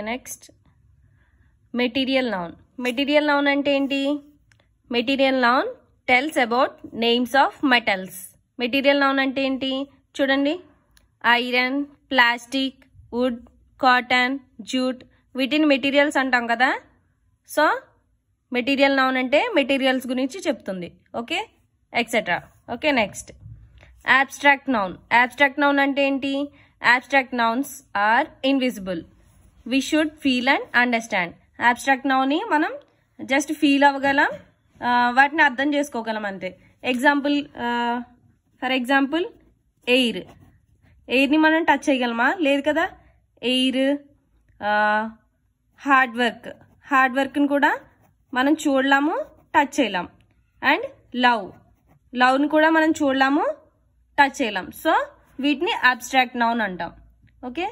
Next material noun. Material noun అంటే ఏంటి? Material noun tells about names of metals. Material noun అంటే ఏంటి చూడండి. Iron, plastic, wood, cotton, jute, వీటిని materials అంటాం కదా. సో మెటీరియల్ నౌన్ అంటే మెటీరియల్స్ గురించి చెప్తుంది. Okay, etcetera. Okay, next abstract noun. abstract noun అంటే ఏంటి? abstract nouns are invisible. We should feel and understand. abstract noun ని మనం జస్ట్ ఫీల్ అవ్వగలం, వాటిని అర్థం చేసుకోగలం అంతే. Example, for example air. ఎయిర్ని మనం టచ్ చేయగలమా? లేదు కదా. ఎయిర్. Hard work. హార్డ్ వర్క్ని కూడా మనం చూడలేము, టచ్ చేయలేం. And love. లవ్ని కూడా మనం చూడలేము, టచ్ చేయలేం. సో వీటిని అబ్స్ట్రాక్ట్ నౌన్ అంటాం. ఓకే.